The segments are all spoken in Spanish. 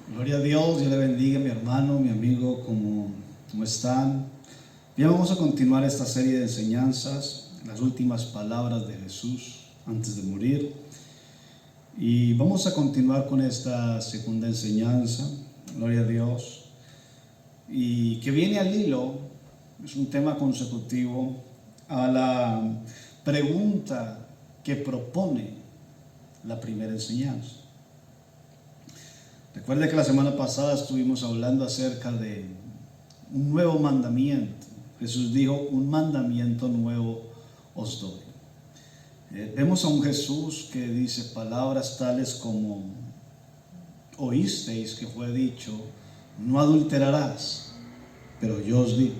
Gloria a Dios, Dios le bendiga, mi hermano, mi amigo, ¿cómo están? Bien, vamos a continuar esta serie de enseñanzas, las últimas palabras de Jesús antes de morir. Y vamos a continuar con esta segunda enseñanza, gloria a Dios, y que viene al hilo, es un tema consecutivo a la pregunta que propone la primera enseñanza. Recuerde que la semana pasada estuvimos hablando acerca de un nuevo mandamiento. Jesús dijo, un mandamiento nuevo os doy. Vemos a un Jesús que dice palabras tales como, oísteis que fue dicho, no adulterarás, pero yo os digo.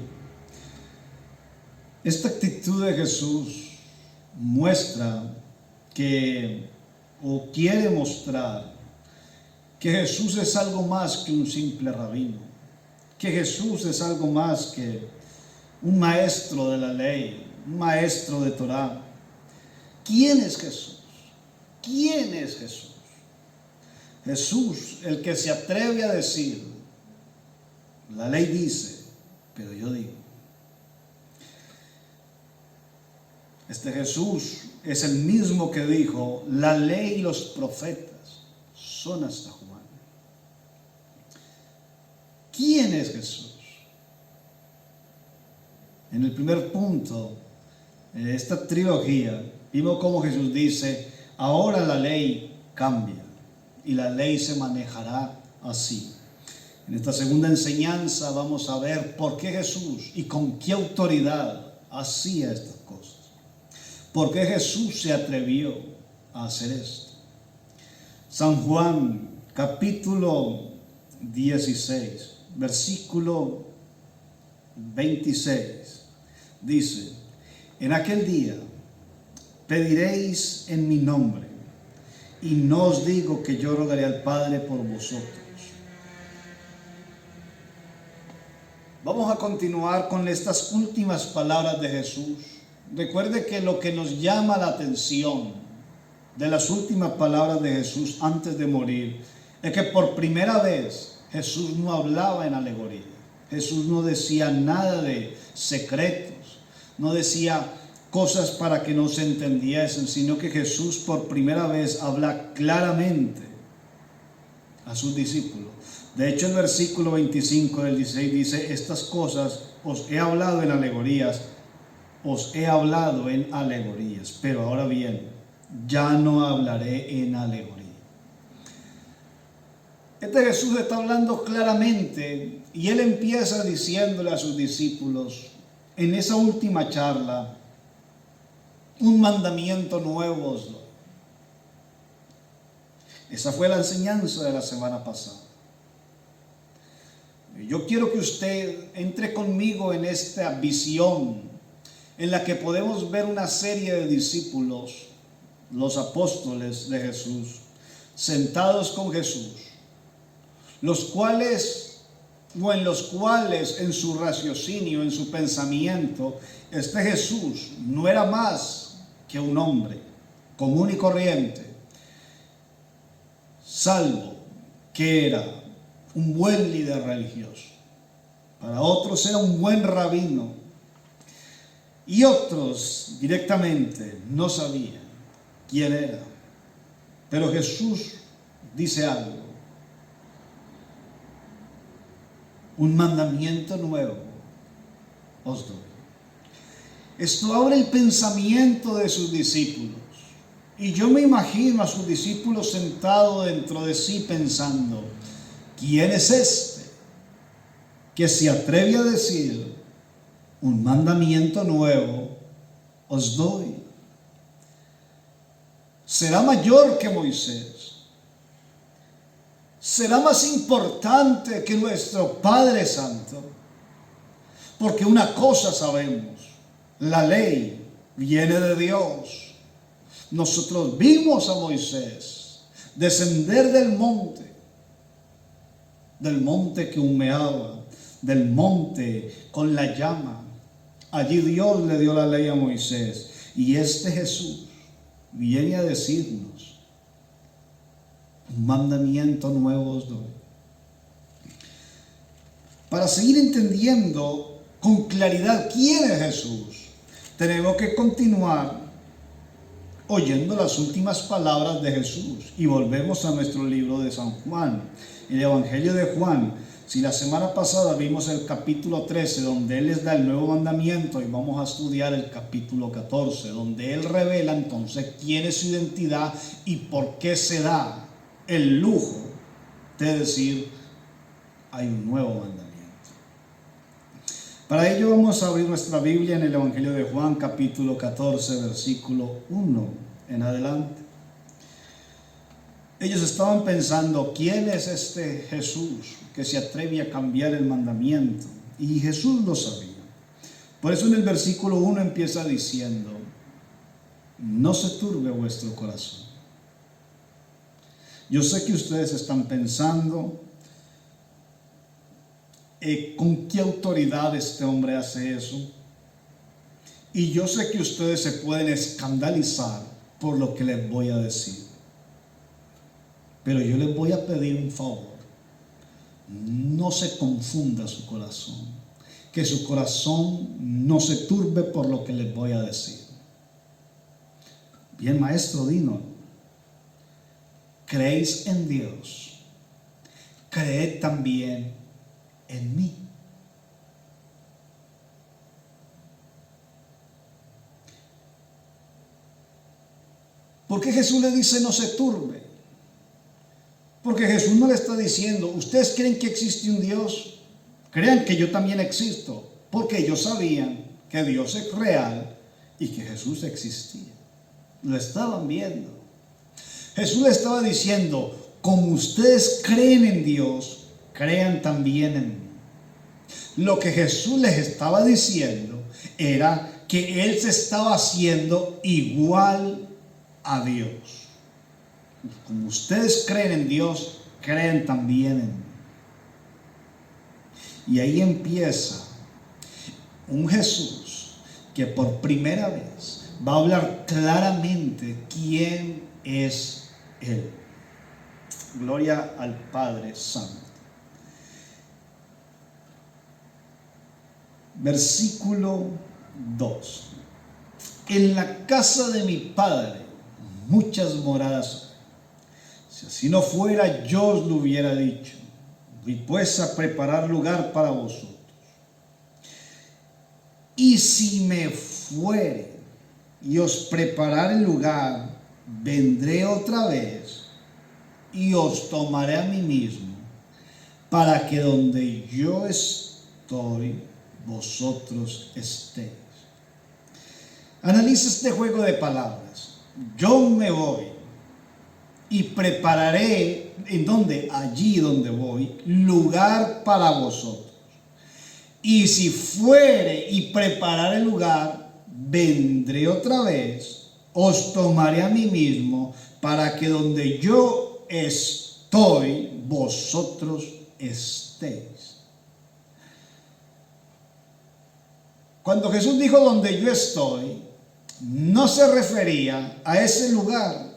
Esta actitud de Jesús muestra que, o quiere mostrar, que Jesús es algo más que un simple rabino, que Jesús es algo más que un maestro de la ley, un maestro de Torá. ¿Quién es Jesús? ¿Quién es Jesús? Jesús, el que se atreve a decir, la ley dice, pero yo digo. Este Jesús es el mismo que dijo, la ley y los profetas son hasta Juan. ¿Quién es Jesús? En el primer punto, en esta trilogía, vimos cómo Jesús dice, ahora la ley cambia y la ley se manejará así. En esta segunda enseñanza vamos a ver por qué Jesús y con qué autoridad hacía estas cosas. ¿Por qué Jesús se atrevió a hacer esto? San Juan, capítulo 16, versículo 26, dice, en aquel día pediréis en mi nombre, y no os digo que yo rogaré al Padre por vosotros. Vamos a continuar con estas últimas palabras de Jesús. Recuerde que lo que nos llama la atención de las últimas palabras de Jesús antes de morir es que por primera vez Jesús no hablaba en alegoría. Jesús no decía nada de secretos, no decía cosas para que no se entendiesen, sino que Jesús por primera vez habla claramente a sus discípulos. De hecho, el versículo 25 del 16 dice, estas cosas os he hablado en alegorías, pero ahora bien, ya no hablaré en alegoría. Este Jesús está hablando claramente y él empieza diciéndole a sus discípulos en esa última charla, un mandamiento nuevo os doy. Esa fue la enseñanza de la semana pasada. Yo quiero que usted entre conmigo en esta visión en la que podemos ver una serie de discípulos, los apóstoles de Jesús, sentados con Jesús, en los cuales en su raciocinio, en su pensamiento, este Jesús no era más que un hombre común y corriente, salvo que era un buen líder religioso. Para otros era un buen rabino y otros directamente no sabían quién era. Pero Jesús dice algo. Un mandamiento nuevo os doy. Esto abre el pensamiento de sus discípulos. Y yo me imagino a sus discípulos sentados dentro de sí pensando, ¿quién es este que se atreve a decir, un mandamiento nuevo os doy? ¿Será mayor que Moisés? ¿Será más importante que nuestro Padre Santo? Porque una cosa sabemos, la ley viene de Dios. Nosotros vimos a Moisés descender del monte que humeaba, del monte con la llama. Allí Dios le dio la ley a Moisés. Y este Jesús viene a decirnos, un mandamiento nuevo os doy. Para seguir entendiendo con claridad quién es Jesús, tenemos que continuar oyendo las últimas palabras de Jesús. Y volvemos a nuestro libro de San Juan, el Evangelio de Juan. Si la semana pasada vimos el capítulo 13, donde Él les da el nuevo mandamiento, y vamos a estudiar el capítulo 14, donde Él revela entonces quién es su identidad y por qué se da el lujo de decir, hay un nuevo mandamiento. Para ello vamos a abrir nuestra Biblia en el Evangelio de Juan, capítulo 14, versículo 1 en adelante. Ellos estaban pensando, ¿quién es este Jesús que se atreve a cambiar el mandamiento? Y Jesús lo sabía. Por eso en el versículo 1 empieza diciendo, no se turbe vuestro corazón. Yo sé que ustedes están pensando, ¿con qué autoridad este hombre hace eso? Y yo sé que ustedes se pueden escandalizar por lo que les voy a decir. Pero yo les voy a pedir un favor. No se confunda su corazón. Que su corazón no se turbe por lo que les voy a decir. Bien, maestro, dinos. ¿Creéis en Dios? Creed también en mí. ¿Por qué Jesús le dice no se turbe? Porque Jesús no le está diciendo, ¿ustedes creen que existe un Dios? Crean que yo también existo. Porque ellos sabían que Dios es real y que Jesús existía. Lo estaban viendo. Jesús le estaba diciendo, como ustedes creen en Dios, crean también en mí. Lo que Jesús les estaba diciendo era que Él se estaba haciendo igual a Dios. Como ustedes creen en Dios, creen también en mí. Y ahí empieza un Jesús que por primera vez va a hablar claramente quién es Él. Gloria al Padre Santo. Versículo 2. En la casa de mi Padre muchas moradas. Si así no fuera, yo os lo hubiera dicho. Voy pues a preparar lugar para vosotros. Y si me fuere y os prepararé lugar, vendré otra vez y os tomaré a mí mismo, para que donde yo estoy, vosotros estéis. Analiza este juego de palabras. Yo me voy y prepararé, ¿en dónde? Allí donde voy, lugar para vosotros. Y si fuere y prepararé lugar, vendré otra vez, os tomaré a mí mismo, para que donde yo estoy, vosotros estéis. Cuando Jesús dijo donde yo estoy, no se refería a ese lugar,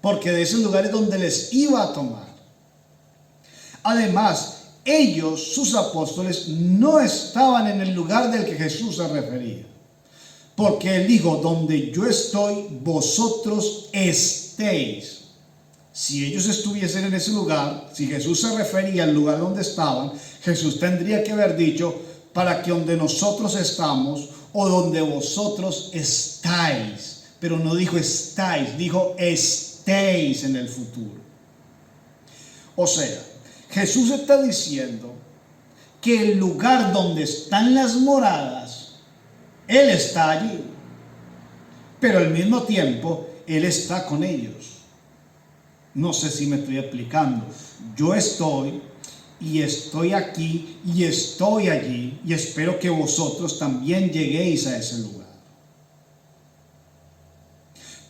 porque de ese lugar es donde les iba a tomar. Además, ellos, sus apóstoles, no estaban en el lugar del que Jesús se refería. Porque Él dijo, donde yo estoy, vosotros estéis. Si ellos estuviesen en ese lugar, si Jesús se refería al lugar donde estaban, Jesús tendría que haber dicho, para que donde nosotros estamos, o donde vosotros estáis. Pero no dijo estáis, dijo estéis en el futuro. O sea, Jesús está diciendo que el lugar donde están las moradas, Él está allí. Pero al mismo tiempo, Él está con ellos. No sé si me estoy explicando. Yo estoy y estoy aquí y estoy allí y espero que vosotros también lleguéis a ese lugar.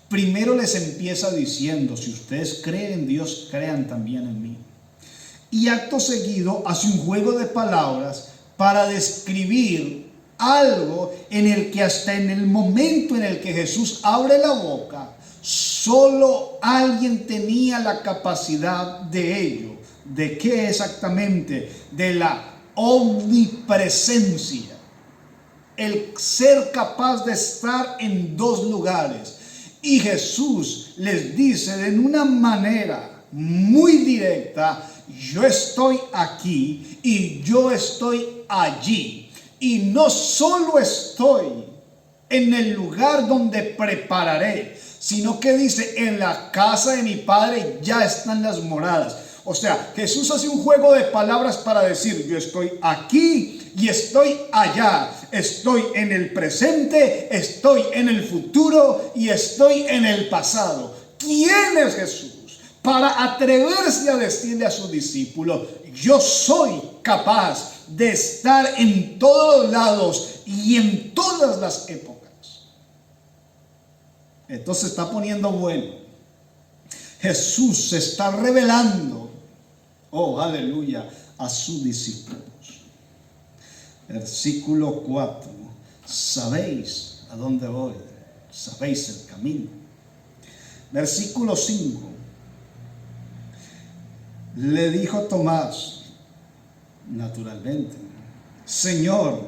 Primero les empieza diciendo, si ustedes creen en Dios, crean también en mí. Y acto seguido hace un juego de palabras para describir algo en el que hasta en el momento en el que Jesús abre la boca, solo alguien tenía la capacidad de ello. ¿De qué exactamente? De la omnipresencia, el ser capaz de estar en dos lugares. Y Jesús les dice de una manera muy directa: yo estoy aquí y yo estoy allí. Y no solo estoy en el lugar donde prepararé, sino que dice: en la casa de mi Padre ya están las moradas. O sea, Jesús hace un juego de palabras para decir: yo estoy aquí y estoy allá. Estoy en el presente, estoy en el futuro y estoy en el pasado. ¿Quién es Jesús para atreverse a decirle a sus discípulos: yo soy capaz de estar en todos los lados y en todas las épocas? Entonces se está poniendo bueno. Jesús se está revelando, oh aleluya, a sus discípulos. Versículo 4. Sabéis a dónde voy, sabéis el camino. Versículo 5. Le dijo Tomás, naturalmente: Señor,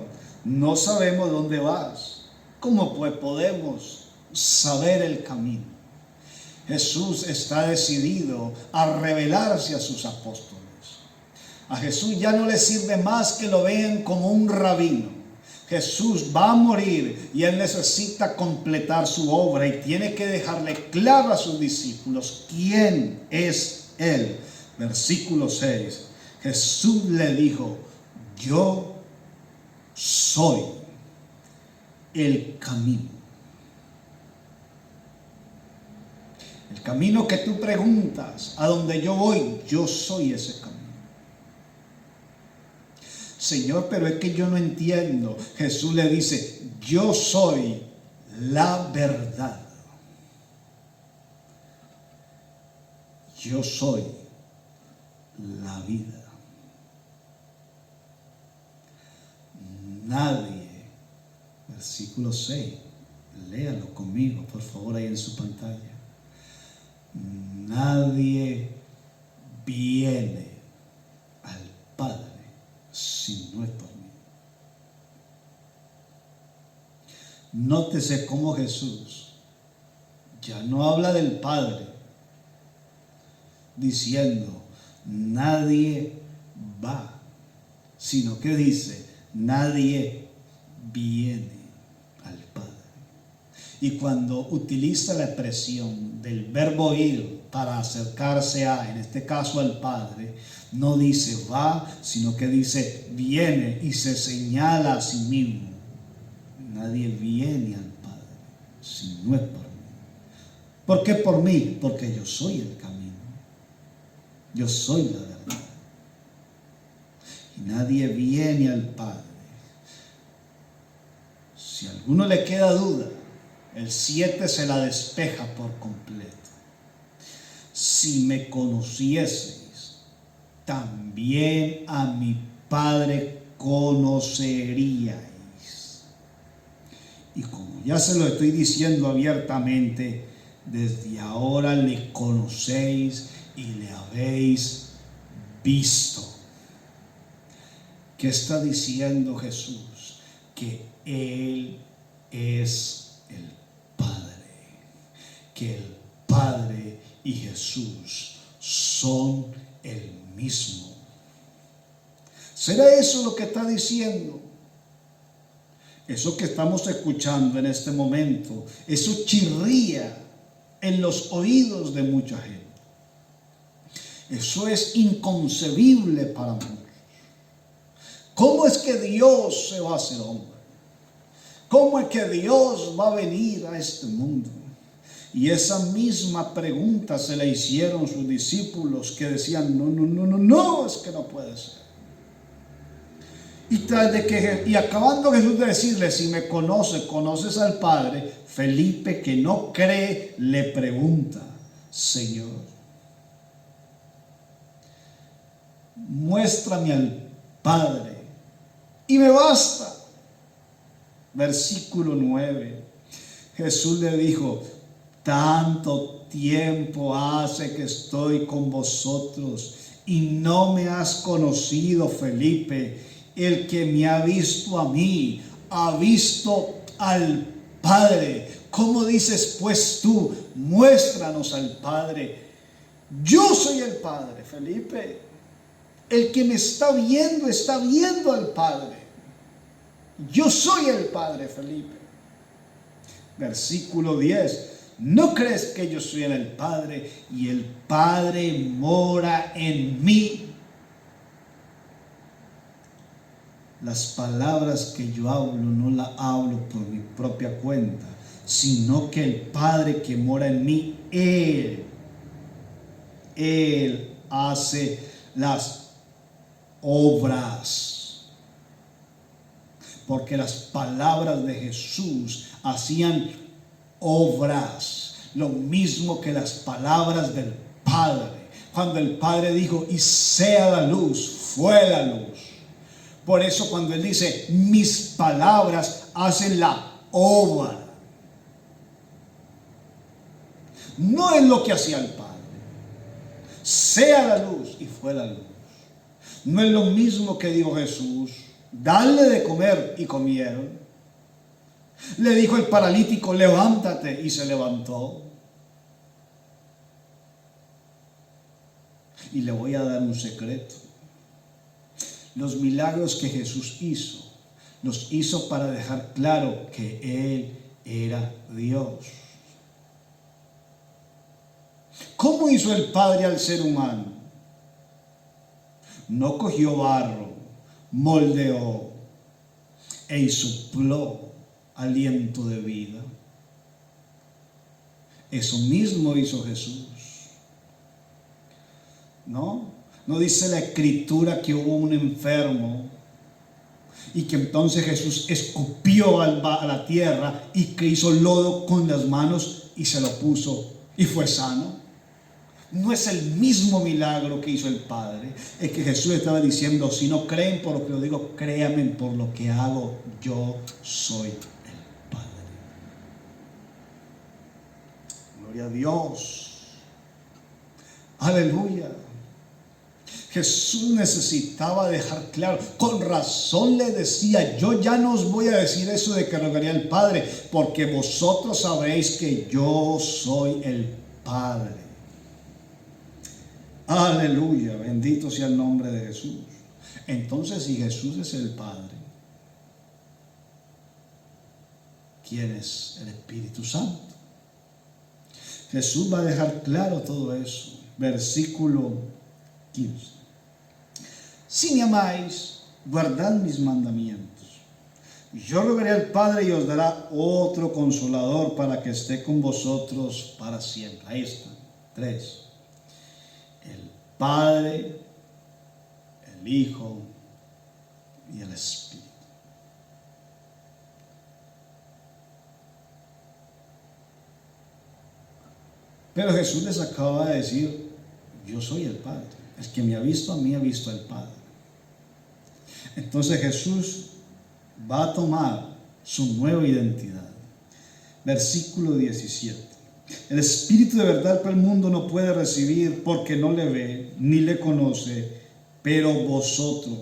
no sabemos dónde vas, ¿cómo pues podemos saber el camino? Jesús está decidido a revelarse a sus apóstoles. A Jesús ya no le sirve más que lo vean como un rabino. Jesús va a morir y Él necesita completar su obra y tiene que dejarle claro a sus discípulos quién es Él. Versículo 6. Jesús le dijo: yo soy el camino. El camino que tú preguntas, a donde yo voy, yo soy ese camino. Señor, pero es que yo no entiendo. Jesús le dice: yo soy la verdad. Yo soy la vida. Nadie, versículo 6, léalo conmigo, por favor, ahí en su pantalla. Nadie viene al Padre si no es por mí. Nótese cómo Jesús ya no habla del Padre diciendo nadie va, sino que dice nadie viene al Padre. Y cuando utiliza la expresión del verbo ir para acercarse a, en este caso al Padre, no dice va, sino que dice viene y se señala a sí mismo. Nadie viene al Padre si no es por mí. ¿Por qué por mí? Porque yo soy el camino. Yo soy la verdad. Y nadie viene al Padre. Si a alguno le queda duda, el 7 se la despeja por completo. Si me conocieseis, también a mi Padre conoceríais. Y como ya se lo estoy diciendo abiertamente, desde ahora le conocéis y le habéis visto. ¿Qué está diciendo Jesús? Que Él es el Padre, que el Padre y Jesús son el mismo. ¿Será eso lo que está diciendo? Eso que estamos escuchando en este momento, eso chirría en los oídos de mucha gente. Eso es inconcebible para muchos. ¿Cómo es que Dios se va a hacer hombre? ¿Cómo es que Dios va a venir a este mundo? Y esa misma pregunta se la hicieron sus discípulos, que decían no, es que no puede ser. Y acabando Jesús de decirle: si me conoces al Padre, Felipe, que no cree, le pregunta: Señor, muéstrame al Padre y me basta. Versículo 9. Jesús le dijo: tanto tiempo hace que estoy con vosotros y no me has conocido, Felipe, el que me ha visto a mí, ha visto al Padre. ¿Cómo dices pues tú, muéstranos al Padre? Yo soy el Padre, Felipe. El que me está viendo al Padre. Yo soy el Padre, Felipe. Versículo 10. ¿No crees que yo soy el Padre y el Padre mora en mí? Las palabras que yo hablo no las hablo por mi propia cuenta, sino que el Padre que mora en mí, Él hace las obras. Porque las palabras de Jesús hacían obras, lo mismo que las palabras del Padre. Cuando el Padre dijo, y sea la luz, fue la luz. Por eso cuando Él dice, mis palabras hacen la obra. No es lo que hacía el Padre. Sea la luz, y fue la luz. No es lo mismo que dijo Jesús, dale de comer, y comieron. Le dijo el paralítico, levántate, y se levantó. Y le voy a dar un secreto. Los milagros que Jesús hizo, los hizo para dejar claro que Él era Dios. ¿Cómo hizo el Padre al ser humano? No cogió barro, moldeó e sopló aliento de vida. Eso mismo hizo Jesús. No dice la Escritura que hubo un enfermo y que entonces Jesús escupió a la tierra y que hizo lodo con las manos y se lo puso y fue sano. No es el mismo milagro que hizo el Padre. Es que Jesús estaba diciendo, si no creen por lo que lo digo, créanme por lo que hago. Yo soy el Padre. Gloria a Dios. Aleluya. Jesús necesitaba dejar claro, con razón le decía, yo ya no os voy a decir eso de que rogaría al Padre, porque vosotros sabréis que yo soy el Padre. Aleluya, bendito sea el nombre de Jesús. Entonces, si Jesús es el Padre, ¿quién es el Espíritu Santo? Jesús va a dejar claro todo eso. Versículo 15. Si me amáis, guardad mis mandamientos. Yo rogaré al Padre y os dará otro consolador para que esté con vosotros para siempre. Ahí está. 3. El Padre, el Hijo y el Espíritu. Pero Jesús les acaba de decir, yo soy el Padre. El que me ha visto a mí ha visto al Padre. Entonces Jesús va a tomar su nueva identidad. Versículo 17. El Espíritu de verdad que el mundo no puede recibir porque no le ve ni le conoce, pero vosotros,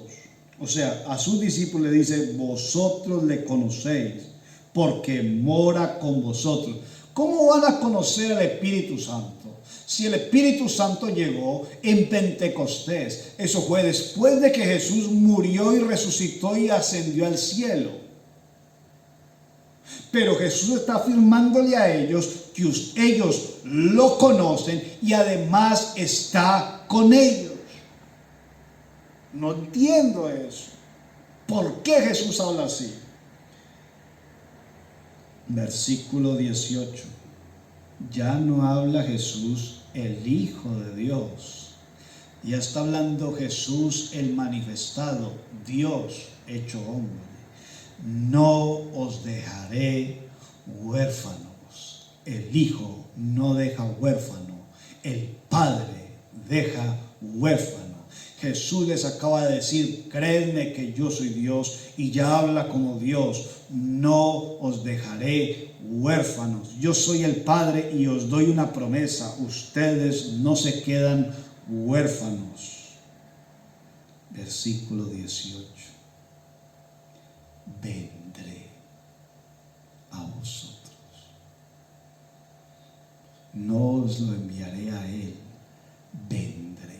o sea, a sus discípulos le dice, vosotros le conocéis porque mora con vosotros. ¿Cómo van a conocer al Espíritu Santo? Si el Espíritu Santo llegó en Pentecostés, eso fue después de que Jesús murió y resucitó y ascendió al cielo. Pero Jesús está afirmándole a ellos que ellos lo conocen y además está con ellos. No entiendo eso. ¿Por qué Jesús habla así? Versículo 18. Ya no habla Jesús el Hijo de Dios. Ya está hablando Jesús el manifestado, Dios hecho hombre. No os dejaré huérfanos. El Hijo no deja huérfano. El Padre deja huérfano. Jesús les acaba de decir, créanme que yo soy Dios y ya habla como Dios. No os dejaré huérfanos. Yo soy el Padre y os doy una promesa. Ustedes no se quedan huérfanos. Versículo 18. vendré a vosotros. No os lo enviaré a él, vendré.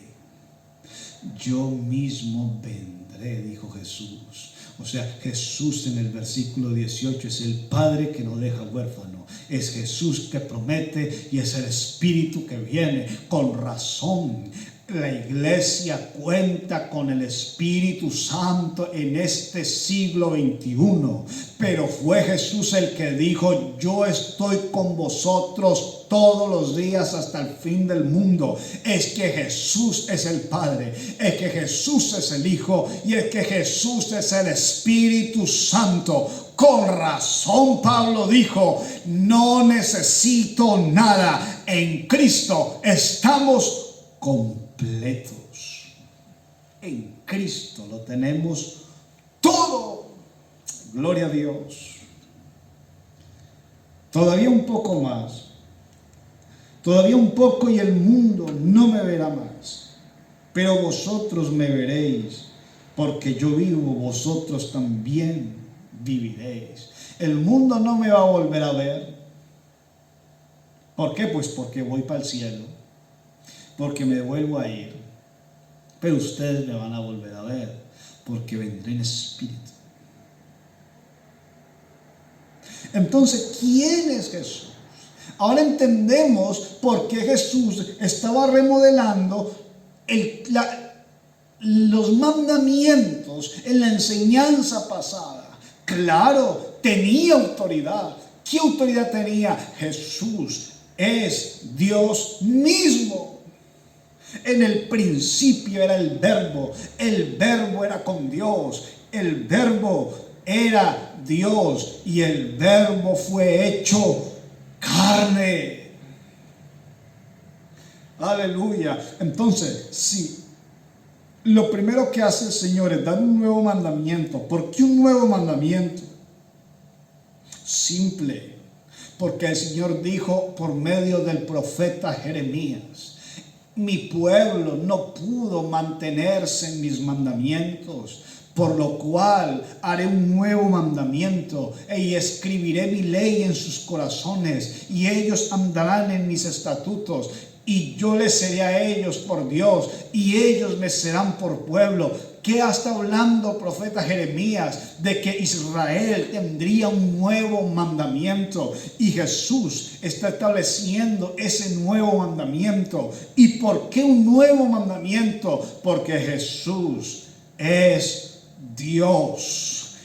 Yo mismo vendré, dijo Jesús. O sea, Jesús en el versículo 18 es el Padre que no deja huérfano. Es Jesús que promete y es el Espíritu que viene. Con razón, la iglesia cuenta con el Espíritu Santo en este siglo XXI. Pero fue Jesús el que dijo: yo estoy con vosotros todos los días hasta el fin del mundo. Es que Jesús es el Padre, es que Jesús es el Hijo y es que Jesús es el Espíritu Santo. Con razón Pablo dijo: no necesito nada, en Cristo estamos completos. En Cristo lo tenemos todo. Gloria a Dios. Todavía un poco más. Todavía un poco y el mundo no me verá más. Pero vosotros me veréis, porque yo vivo, vosotros también viviréis. El mundo no me va a volver a ver. ¿Por qué? Pues porque voy para el cielo, porque me vuelvo a ir. Pero ustedes me van a volver a ver, porque vendré en espíritu. Entonces, ¿quién es Jesús? Ahora entendemos por qué Jesús estaba remodelando los mandamientos en la enseñanza pasada. Claro, tenía autoridad. ¿Qué autoridad tenía? Jesús es Dios mismo. En el principio era el verbo era con Dios, el verbo era Dios y el verbo fue hecho carne. Aleluya. Entonces, sí, lo primero que hace el Señor es dar un nuevo mandamiento. ¿Por qué un nuevo mandamiento? Simple, porque el Señor dijo por medio del profeta Jeremías: mi pueblo no pudo mantenerse en mis mandamientos, por lo cual haré un nuevo mandamiento y escribiré mi ley en sus corazones y ellos andarán en mis estatutos y yo les seré a ellos por Dios y ellos me serán por pueblo. ¿Qué está hablando el profeta Jeremías? De que Israel tendría un nuevo mandamiento y Jesús está estableciendo ese nuevo mandamiento. ¿Y por qué un nuevo mandamiento? Porque Jesús es Dios.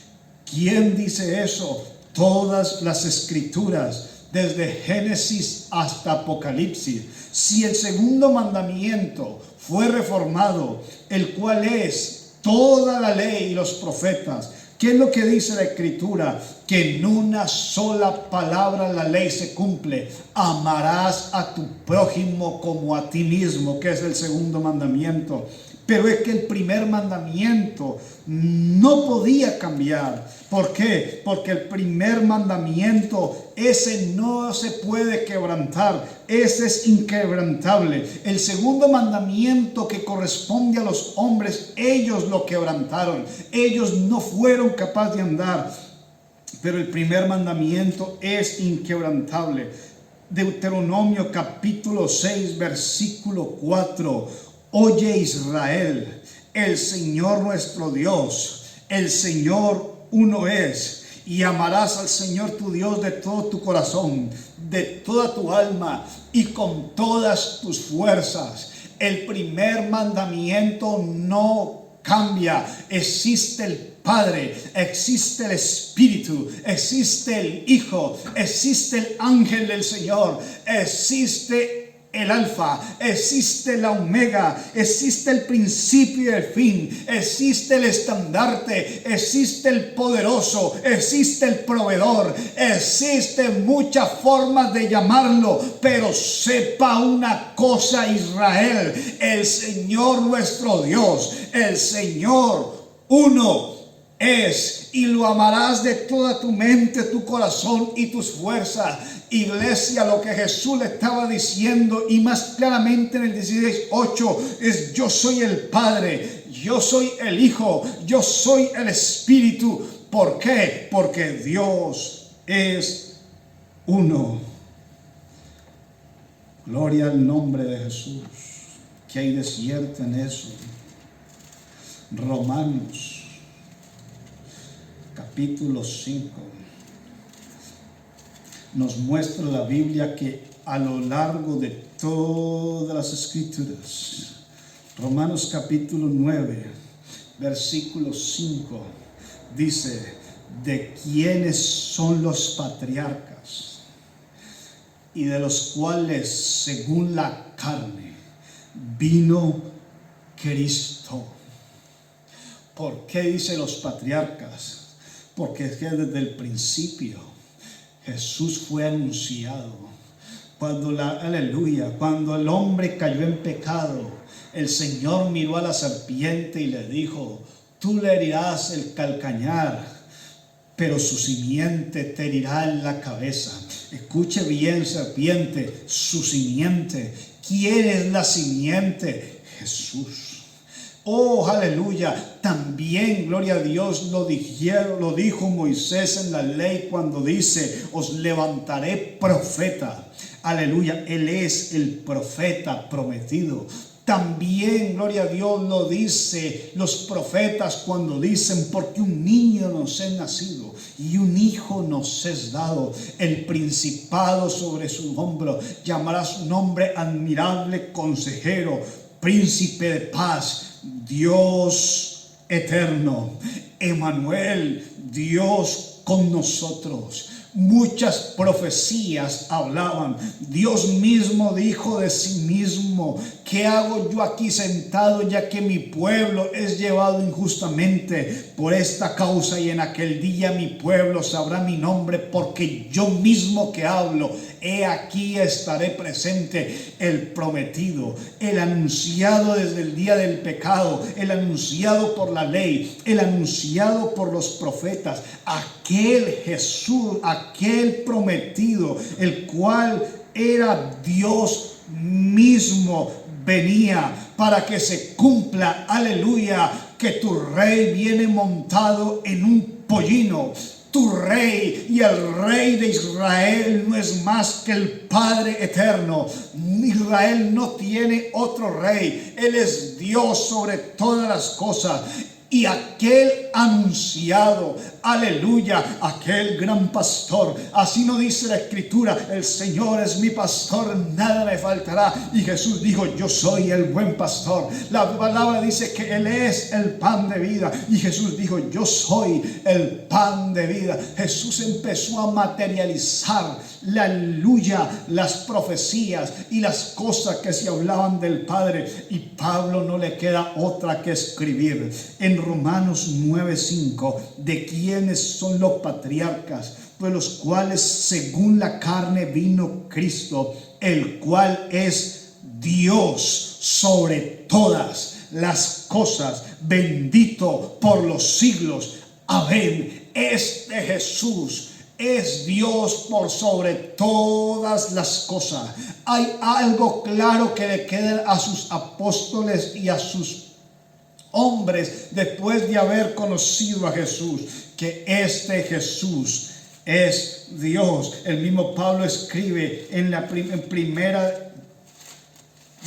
¿Quién dice eso? Todas las escrituras, desde Génesis hasta Apocalipsis. Si el segundo mandamiento fue reformado, el cual es toda la ley y los profetas, ¿qué es lo que dice la Escritura? Que en una sola palabra la ley se cumple: amarás a tu prójimo como a ti mismo, que es el segundo mandamiento. Pero es que el primer mandamiento no podía cambiar. ¿Por qué? Porque el primer mandamiento, ese no se puede quebrantar. Ese es inquebrantable. El segundo mandamiento que corresponde a los hombres, ellos lo quebrantaron. Ellos no fueron capaces de andar. Pero el primer mandamiento es inquebrantable. Deuteronomio capítulo 6, versículo 4. Oye Israel, el Señor nuestro Dios, el Señor uno es, y amarás al Señor tu Dios de todo tu corazón, de toda tu alma y con todas tus fuerzas. El primer mandamiento no cambia. Existe el Padre, existe el Espíritu, existe el Hijo, existe el ángel del Señor, existe el Alfa, existe la Omega, existe el principio y el fin, existe el estandarte, existe el poderoso, existe el proveedor, existen muchas formas de llamarlo, pero sepa una cosa, Israel: el Señor nuestro Dios, el Señor uno es, y lo amarás de toda tu mente, tu corazón y tus fuerzas. Iglesia, lo que Jesús le estaba diciendo, y más claramente en el 16:8, es: yo soy el Padre, yo soy el Hijo, yo soy el Espíritu. ¿Por qué? Porque Dios es uno. Gloria al nombre de Jesús. ¿Qué hay de cierto en eso? Romanos, capítulo 5. Nos muestra la Biblia que a lo largo de todas las escrituras, Romanos capítulo 9, versículo 5, dice, de quiénes son los patriarcas y de los cuales según la carne vino Cristo. ¿Por qué dice los patriarcas? Porque es que desde el principio Jesús fue anunciado. Cuando cuando el hombre cayó en pecado, el Señor miró a la serpiente y le dijo, tú le herirás el calcañar, pero su simiente te herirá en la cabeza. Escuche bien, serpiente, su simiente. ¿Quién es la simiente? Jesús. Oh, aleluya. También, gloria a Dios, lo dijo Moisés en la ley cuando dice, os levantaré profeta. Aleluya, Él es el profeta prometido. También, gloria a Dios, lo dice los profetas cuando dicen, porque un niño nos es nacido y un hijo nos es dado, el principado sobre su hombro, llamará su nombre admirable consejero, príncipe de paz, Dios eterno, Emmanuel, Dios con nosotros. Muchas profecías hablaban. Dios mismo dijo de sí mismo, ¿qué hago yo aquí sentado ya que mi pueblo es llevado injustamente por esta causa? Y en aquel día mi pueblo sabrá mi nombre, porque yo mismo que hablo, he aquí estaré presente. El prometido, el anunciado desde el día del pecado, el anunciado por la ley, el anunciado por los profetas, aquel Jesús, aquel prometido, el cual era Dios mismo, venía para que se cumpla, aleluya, que tu rey viene montado en un pollino. Tu rey y el rey de Israel no es más que el Padre eterno. Israel no tiene otro rey. Él es Dios sobre todas las cosas. Y aquel anunciado, aleluya, aquel gran pastor, así no dice la escritura, el Señor es mi pastor, nada me faltará. Y Jesús dijo, yo soy el buen pastor. La palabra dice que Él es el pan de vida. Y Jesús dijo, yo soy el pan de vida. Jesús empezó a materializar, aleluya, las profecías y las cosas que se hablaban del Padre. Y Pablo no le queda otra que escribir en Romanos 9:5, de quienes son los patriarcas, de los cuales según la carne vino Cristo, el cual es Dios sobre todas las cosas, bendito por los siglos. Amén. Este Jesús es Dios por sobre todas las cosas. Hay algo claro que le queda a sus apóstoles y a sus hombres después de haber conocido a Jesús, que este Jesús es Dios. El mismo Pablo escribe en primera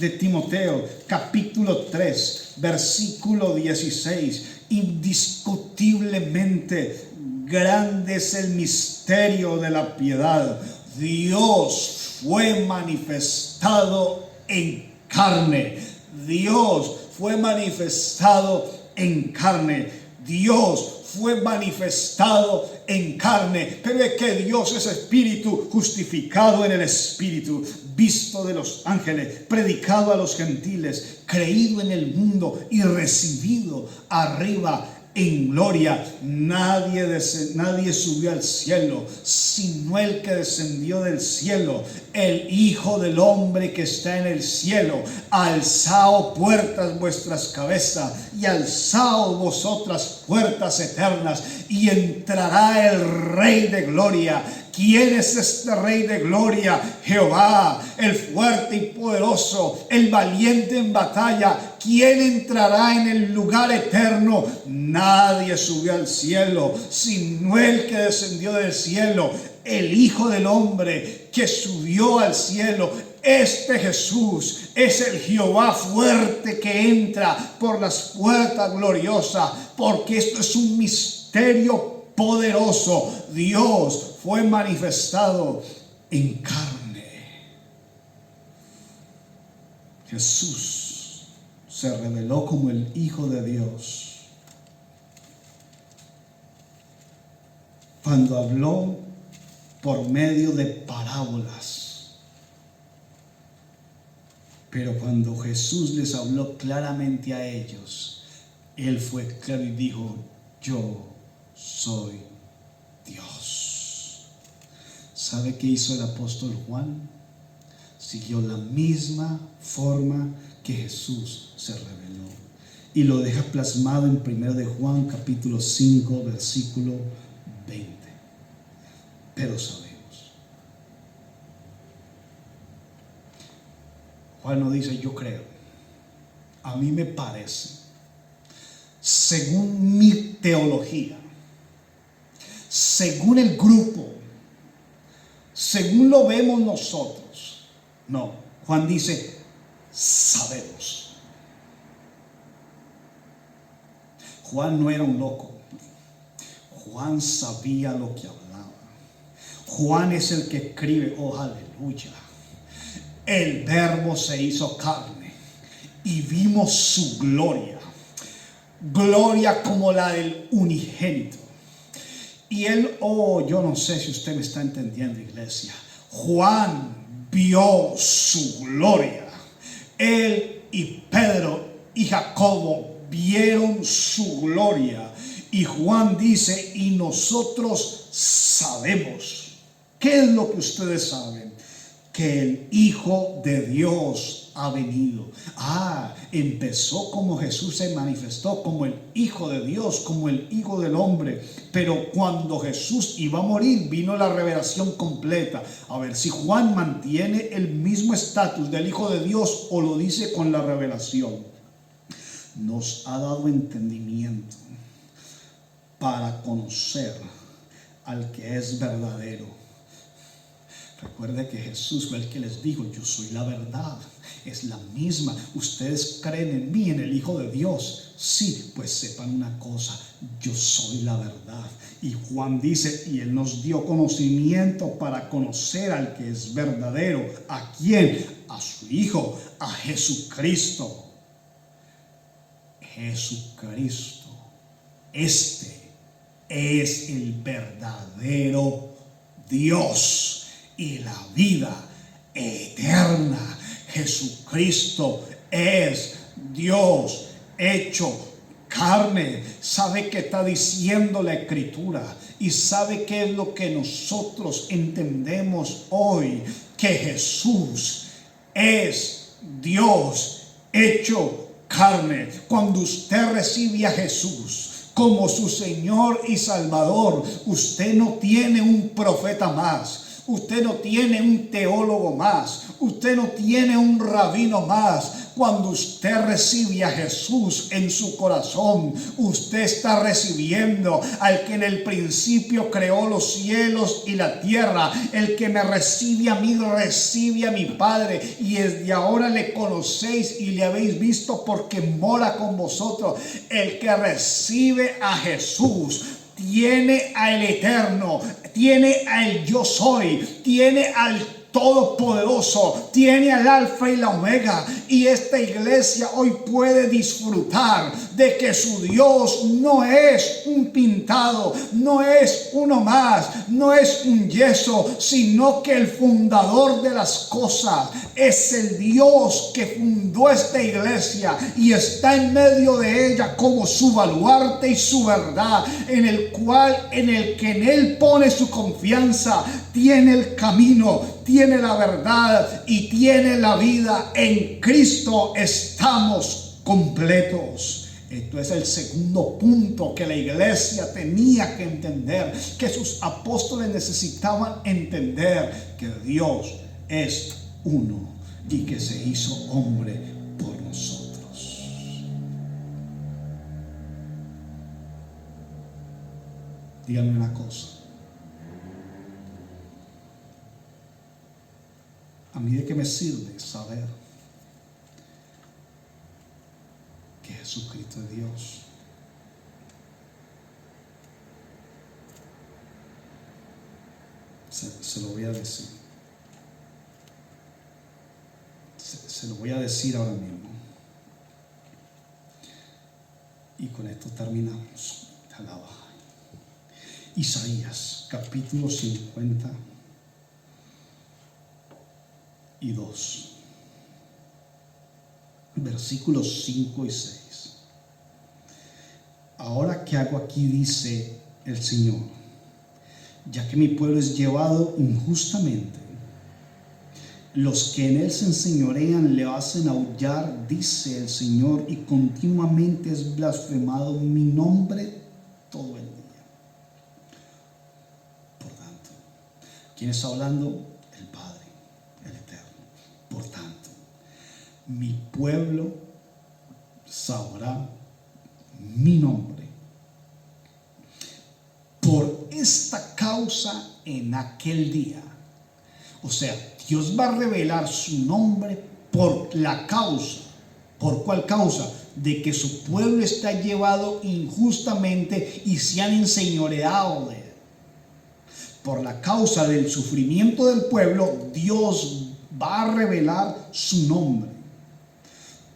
de Timoteo, capítulo 3, versículo 16, indiscutiblemente grande es el misterio de la piedad. Dios fue manifestado en carne. Dios fue manifestado en carne. Dios fue manifestado en carne. Pero es que Dios es espíritu, justificado en el espíritu, visto de los ángeles, predicado a los gentiles, creído en el mundo y recibido arriba en gloria. Nadie subió al cielo, sino el que descendió del cielo, el Hijo del Hombre que está en el cielo. Alzaos puertas vuestras cabezas, y alzaos vosotras puertas eternas, y entrará el Rey de gloria. ¿Quién es este Rey de gloria? Jehová, el fuerte y poderoso, el valiente en batalla. ¿quién entrará en el lugar eterno? Nadie subió al cielo, sino el que descendió del cielo, el Hijo del Hombre que subió al cielo. Este Jesús es el Jehová fuerte que entra por las puertas gloriosas, porque esto es un misterio poderoso. Dios fue manifestado en carne. Jesús se reveló como el Hijo de Dios cuando habló por medio de parábolas. Pero cuando Jesús les habló claramente a ellos, Él fue claro y dijo: yo soy Dios. ¿Sabe qué hizo el apóstol Juan? Siguió la misma forma que Jesús se reveló. Y lo deja plasmado en 1 de Juan capítulo 5 versículo 20. Pero sabemos. Juan no dice yo creo. A mí me parece, según mi teología, según el grupo, según lo vemos nosotros. No, Juan dice sabemos. Juan no era un loco. Juan sabía lo que hablaba. Juan es el que escribe, oh aleluya. El Verbo se hizo carne y vimos su gloria. Gloria como la del unigénito. Y él, yo no sé si usted me está entendiendo, iglesia. Juan vio su gloria. Él y Pedro y Jacobo vieron su gloria. Y Juan dice, y nosotros sabemos. ¿Qué es lo que ustedes saben? Que el Hijo de Dios ha venido. Empezó como Jesús se manifestó, como el Hijo de Dios, como el Hijo del Hombre. Pero cuando Jesús iba a morir, vino la revelación completa. A ver si Juan mantiene el mismo estatus del Hijo de Dios o lo dice con la revelación. Nos ha dado entendimiento para conocer al que es verdadero. Recuerde que Jesús fue el que les dijo, yo soy la verdad, es la misma. Ustedes creen en mí, en el Hijo de Dios. Sí, pues sepan una cosa, yo soy la verdad. Y Juan dice, y Él nos dio conocimiento para conocer al que es verdadero. ¿A quién? A su Hijo, a Jesucristo. Jesucristo, este es el verdadero Dios y la vida eterna. Jesucristo es Dios hecho carne. ¿Sabe qué está diciendo la Escritura? Y sabe qué es lo que nosotros entendemos hoy: que Jesús es Dios hecho carne. Cuando usted recibe a Jesús como su Señor y Salvador, usted no tiene un profeta más. Usted no tiene un teólogo más. Usted no tiene un rabino más. Cuando usted recibe a Jesús en su corazón, usted está recibiendo al que en el principio creó los cielos y la tierra. El que me recibe a mí, recibe a mi Padre. Y desde ahora le conocéis y le habéis visto porque mora con vosotros. El que recibe a Jesús tiene al Eterno, tiene al Yo Soy, tiene al Todopoderoso, tiene al Alfa y la Omega. Y esta iglesia hoy puede disfrutar de que su Dios no es un pintado, no es uno más, no es un yeso, sino que el fundador de las cosas es el Dios que fundó esta iglesia y está en medio de ella como su baluarte y su verdad, en el que en Él pone su confianza. Tiene el camino, tiene la verdad y tiene la vida. En Cristo estamos completos. Esto es el segundo punto que la iglesia tenía que entender, que sus apóstoles necesitaban entender: que Dios es uno y que se hizo hombre por nosotros. díganme una cosa. ¿A mí de qué me sirve saber que Jesucristo es Dios? Se lo voy a decir. Se lo voy a decir ahora mismo. Y con esto terminamos. Alaba. Isaías, capítulo 52, versículos 5 y 6. Ahora, ¿qué hago aquí? Dice el Señor, ya que mi pueblo es llevado injustamente, los que en él se enseñorean le hacen aullar, dice el Señor, y continuamente es blasfemado mi nombre todo el día. Por tanto, ¿quién está hablando? El Padre, el Eterno. Por tanto, mi pueblo sabrá mi nombre. Por esta causa en aquel día. O sea, Dios va a revelar su nombre por la causa. ¿Por cuál causa? De que su pueblo está llevado injustamente y se han enseñoreado de él. Por la causa del sufrimiento del pueblo, Dios va a revelar su nombre.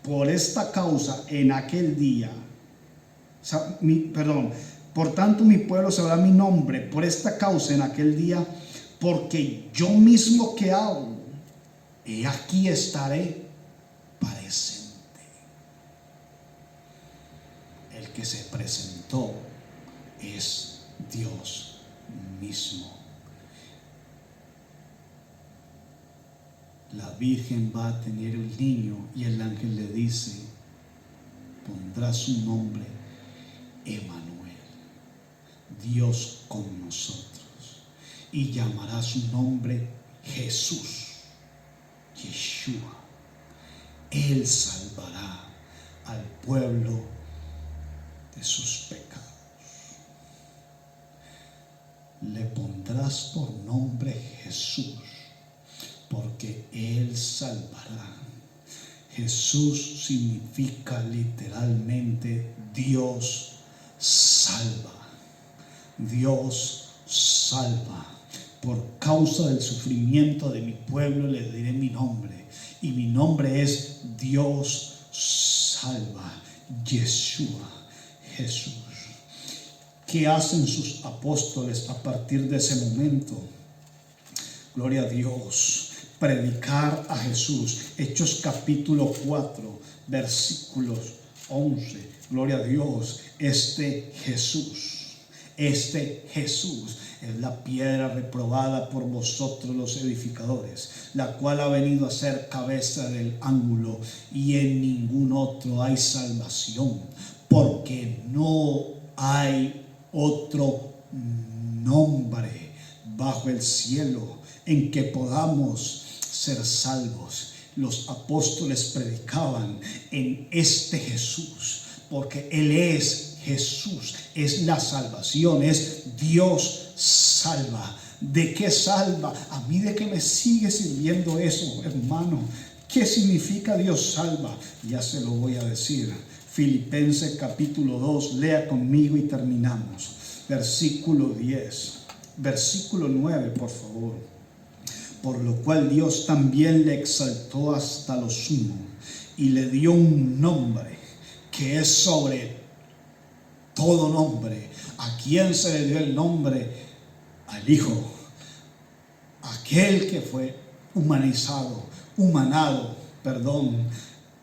Por esta causa en aquel día, por tanto mi pueblo sabrá mi nombre. Por esta causa en aquel día, porque yo mismo que hago, he aquí estaré presente. El que se presentó es Dios mismo. La Virgen va a tener un niño y el ángel le dice, pondrá su nombre Emmanuel, Dios con nosotros. Y llamará su nombre Jesús, Yeshua. Él salvará al pueblo de sus pecados. Le pondrás por nombre Jesús, porque Él salvará. Jesús significa literalmente Dios salva. Dios salva. Por causa del sufrimiento de mi pueblo le diré mi nombre. Y mi nombre es Dios salva. Yeshua, Jesús. ¿Qué hacen sus apóstoles a partir de ese momento? Gloria a Dios. Predicar a Jesús. Hechos capítulo 4, versículos 11. Gloria a Dios. Este Jesús es la piedra reprobada por vosotros los edificadores, la cual ha venido a ser cabeza del ángulo, y en ningún otro hay salvación, porque no hay otro nombre bajo el cielo en que podamos ser salvos. Los apóstoles predicaban en este Jesús, porque Él es Jesús, es la salvación, es Dios salva. ¿De qué salva? A mí de qué me sigue sirviendo eso, hermano. ¿Qué significa Dios salva? Ya se lo voy a decir. Filipenses capítulo 2, lea conmigo y terminamos. Versículo 10, versículo 9, por favor. Por lo cual Dios también le exaltó hasta lo sumo y le dio un nombre que es sobre todo nombre. ¿A quién se le dio el nombre? Al Hijo, aquel que fue humanado,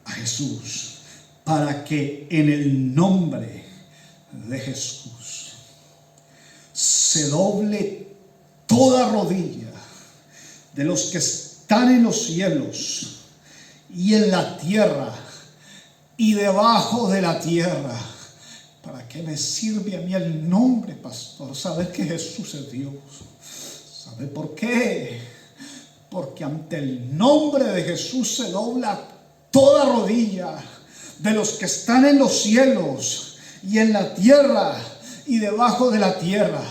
a Jesús, para que en el nombre de Jesús se doble toda rodilla de los que están en los cielos y en la tierra y debajo de la tierra. ¿Para qué me sirve a mí el nombre, pastor? Saber que Jesús es Dios. ¿Sabe por qué? Porque ante el nombre de Jesús se dobla toda rodilla de los que están en los cielos y en la tierra y debajo de la tierra.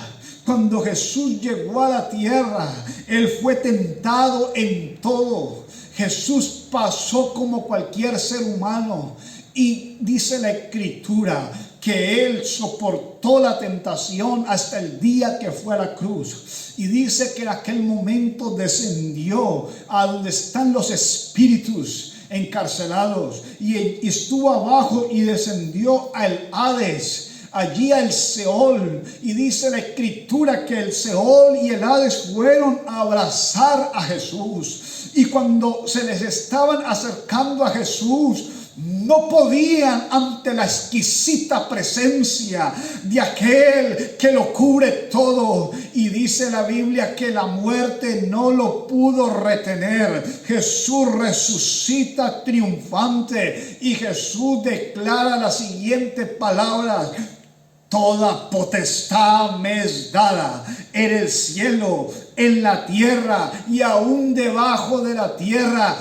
Cuando Jesús llegó a la tierra, Él fue tentado en todo. Jesús pasó como cualquier ser humano. Y dice la Escritura que Él soportó la tentación hasta el día que fue a la cruz. Y dice que en aquel momento descendió a donde están los espíritus encarcelados. Y estuvo abajo y descendió al Hades. Allí al Seol, y dice la Escritura que el Seol y el Hades fueron a abrazar a Jesús. Y cuando se les estaban acercando a Jesús, no podían ante la exquisita presencia de aquel que lo cubre todo. Y dice la Biblia que la muerte no lo pudo retener. Jesús resucita triunfante y Jesús declara las siguientes palabras: toda potestad me es dada en el cielo, en la tierra y aún debajo de la tierra.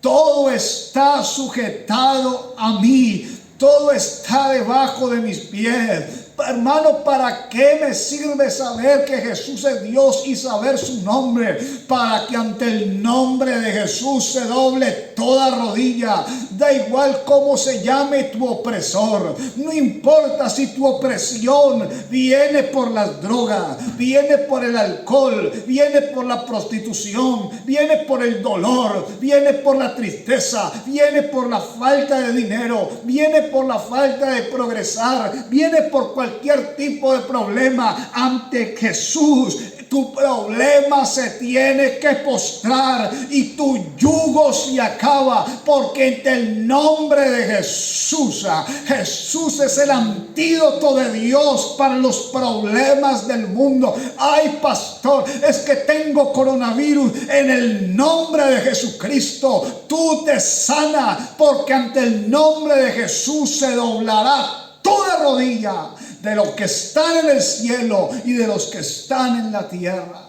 Todo está sujetado a mí. Todo está debajo de mis pies. Hermano, ¿para qué me sirve saber que Jesús es Dios y saber su nombre? Para que ante el nombre de Jesús se doble toda rodilla. Da igual cómo se llame tu opresor. No importa si tu opresión viene por las drogas, viene por el alcohol, viene por la prostitución, viene por el dolor, viene por la tristeza, viene por la falta de dinero, viene por la falta de progresar, viene por cualquier tipo de problema. Ante Jesús tu problema se tiene que postrar y tu yugo se acaba, porque en el nombre de Jesús, Jesús es el antídoto de Dios para los problemas del mundo. Ay, pastor, es que tengo coronavirus. En el nombre de Jesucristo tú te sana, porque ante el nombre de Jesús se doblará toda rodilla de los que están en el cielo y de los que están en la tierra.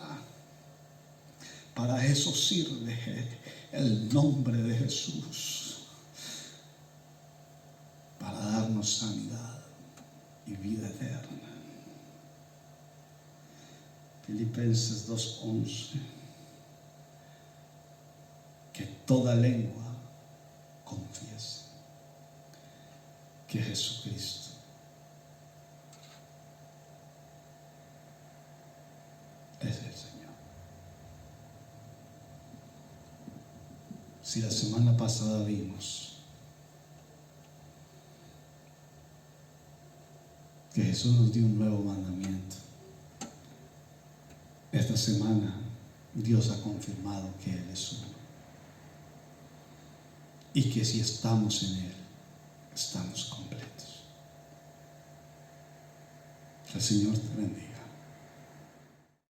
Para eso sirve el nombre de Jesús, para darnos sanidad y vida eterna. Filipenses 2:11: que toda lengua confiese que Jesucristo es el Señor. Si la semana pasada vimos que Jesús nos dio un nuevo mandamiento, esta semana Dios ha confirmado que Él es uno y que si estamos en Él, estamos completos. Que el Señor te bendiga.